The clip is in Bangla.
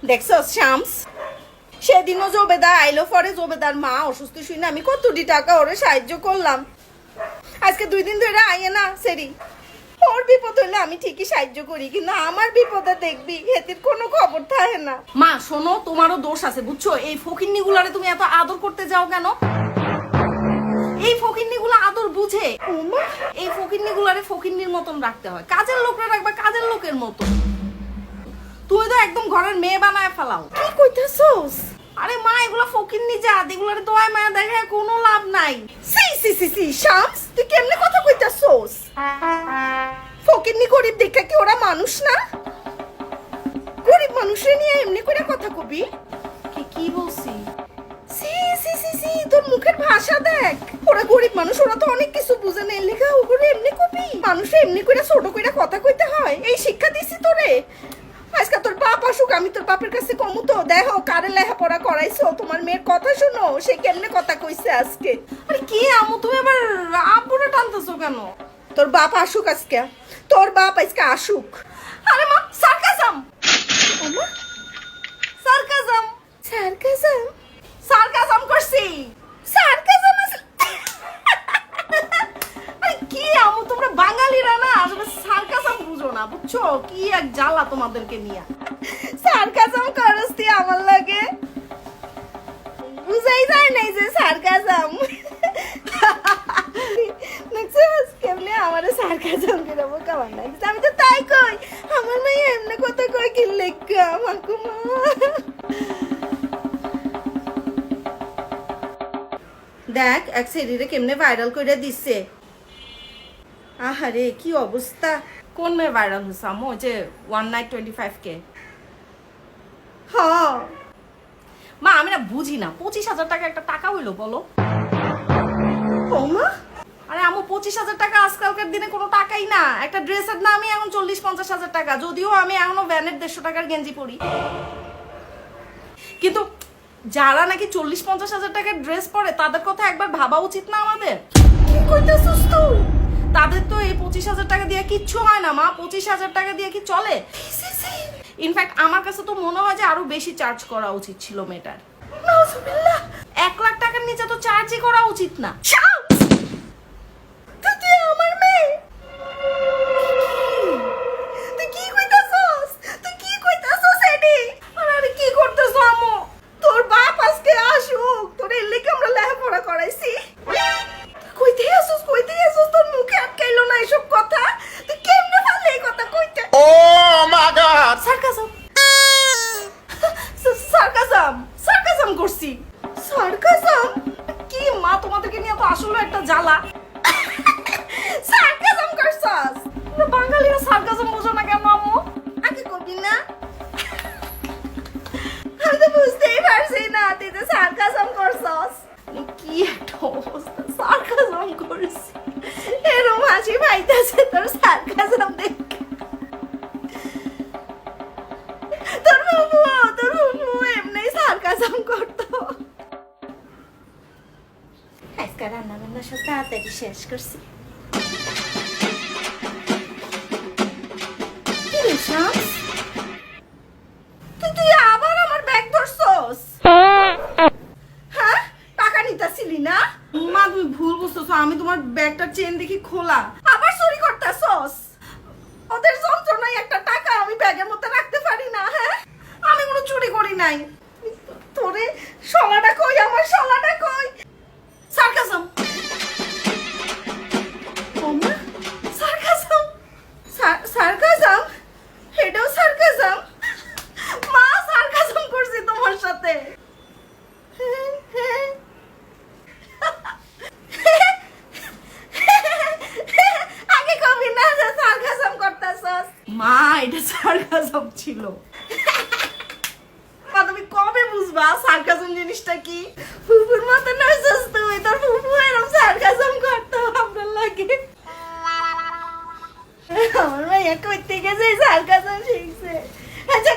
দেখছো শামস, সেদিনও জবেদা আইলো, পরে জবেদার মা অসুস্থ শুনে আমি কতটি টাকা ওরে সাহায্য করলাম। আজকে 2 দিন ধরে আইয়ে না সেরি, ওর বিপদ হলে আমি ঠিকই সাহায্য করি, কিন্তু আমার বিপদে দেখবি হেতির কোনো খবর থাকে না। মা শোনো, তোমারও দোষ আছে বুঝছো। এই ফকিন্নি গুলারে তুমি এত আদর করতে যাও কেন? এই ফকিন্নি গুলা আদর বুঝে? এই ফকিন্নি গুলারে ফকিন্নির মতন রাখতে হয়, কাজের লোকরা রাখবা কাজের লোকের মতন। তুই তো একদম ঘরের মেয়ে বানায় ফেলাও। কি কইতাছস? আরে মা, এগুলা ফকিন্নি জাত, এগুলারে দয়া মায়া দেখায় কোনো লাভ নাই। সি সি সি সি শামস, তুই কেমনে কথা কইতাছস? ফকিন্নি গরিব দেখা কি ওরা মানুষ না? গরিব মানুষের নিয়ে এমনি করে কথা কবি? কি বলছি? সি সি সি সি, তোর মুখের ভাষা দেখ। ওরা গরিব মানুষ, ওরা তো অনেক কিছু বুঝে না, লেখা ওগুলো এমনি কবি? মানুষে এমনি করে ছোট করে কথা কইতে হয়, এই শিক্ষা দিছি তোরে? আজকে তোর বাপ আসুক, আমি তোর বাপের কাছে কমু তো, দেখো কারে লেখাপড়া করাইছো, তোমার মেয়ের কথা শুনো, সে কেমনে কথা কইছে আজকে। আরে কি আমু, তুমি আবার আব্বুরে টানতেছো কেন? তোর বাপ আসুক আজকে, তোর বাপ আজকে আসুক। আরে মা, সার্কাজম সার্কাজম সার্কাজম সার্কাজম করছি, সার্কাজম। আরে কি আমু, তোমরা বাঙালিরা না আসলে সার্কাজম বুঝো না বুঝছো? কি এক জ্বালা তোমাদেরকে নিয়ে। সার্কাজম করস তুই আমার লাগে, বুঝাই যায় নাই যে সার্কাজম। দেখছিস কেমনে আমারে সার্কাজম করে বোকাবান লাগছে? আমি তো তাই কই, আমার মেয়ে এমনি কথা কই কি লেখা মাকুমা। দেখ এক সেরিরে কেমনে ভাইরাল করে দিচ্ছে। আহারে কি অবস্থা। কোন মেয়ে ভাইরাল হচ্ছে আম্মু? ওই যে 1 night 25K। হ্যাঁ মা, আমি না বুঝি না, 25,000 টাকা একটা টাকা হইলো বলো? ও মা, আরে আম্মু 25,000 টাকা আজকালকার দিনে কোনো টাকাই না। একটা ড্রেসের দামই এখন 40-50,000 টাকা, যদিও আমি এখনো ভ্যানের 150 টাকার গেঞ্জি পরি। কিন্তু যারা নাকি 40-50,000 টাকার ড্রেস পরে তাদের কথা একবার ভাবা উচিত না আমাদের? কি কইতাছস তুই? তাদের তো এই 25,000 টাকা দিয়ে কিচ্ছু হয় না মা। 25,000 টাকা দিয়ে কি চলে? ইনফ্যাক্ট আমার কাছে তো মনে হয় যে আরো বেশি চার্জ করা উচিত ছিল মেয়েটার। নাউজুবিল্লাহ, 1 লাখ টাকার নিচে তো চার্জই করা উচিত না। তুই আমার মেয়ে, তুই কি কইতাছস? তুই কি কইতাছস এডি? আরে কি করতেছ আম্মু? তোর বাপ আজকে আসুক, তোর এর লেগে আমরা লেখাপড়া করাইছি। কইতে আসুস, তোর মুখে আটকাইলো না এসব কথা? তুই কেমনে পারলি এই কথা কইতে? ও মাই গড, সার্কাজম সার্কাজম সার্কাজম করছি। সার্কাজম কি মা, তোমাদেরকে নিয়ে তো আসলে একটা জ্বালা। সার্কাজম করছস? তোমরা বাঙালিরা সার্কাজম বুঝো না কেন আম্মু? আগে কবি না, আমি তো বুঝতেই পারছি না তুই তো সার্কাজম করছস। কি একটা অবস্থা, সার্কাজম করছি। এরম হাসি পাইতেছে তোর সার্কাজম দেখে। তোর বাবু এমনি সার্কাজম করতো। আজকে রান্না বান্না সব তাড়াতাড়ি শেষ করছি। কি রে শামস, তুই আবার আমার ব্যাগ ধরছস? হ্যাঁ, টাকা নিতাছিলি না? মা তুমি ভুল বুঝতেছো, আমি তোমার ব্যাগটার চেন দেখি খোলা। আবার চুরি করতেছস? ওদের যন্ত্রণায় একটা টাকা আমি ব্যাগের মধ্যে রাখতে পারি না। হ্যাঁ, আমি কোনো চুরি করি নাই। তোরে শলাটা কই, আমার শলাটা কই? সার্কাজম ওমা, সার্কাজম সার্কাজম, এটাও সার্কাজম। মা সার্কাজম করছি তোমার সাথে। আগে কবি না যে সার্কাজম করতেছস। মা এটা সার্কাজম ছিল। মা তুমি কবে বুঝবা সার্কাজম জিনিসটা কি? ফুফুর মতো নইছস তুই, তোর ফুফু এরকম সার্কাজম করতো আপনার লাগে। আমার মাইয়া কই থেকে যে সার্কাজম শিখছে? আচ্ছা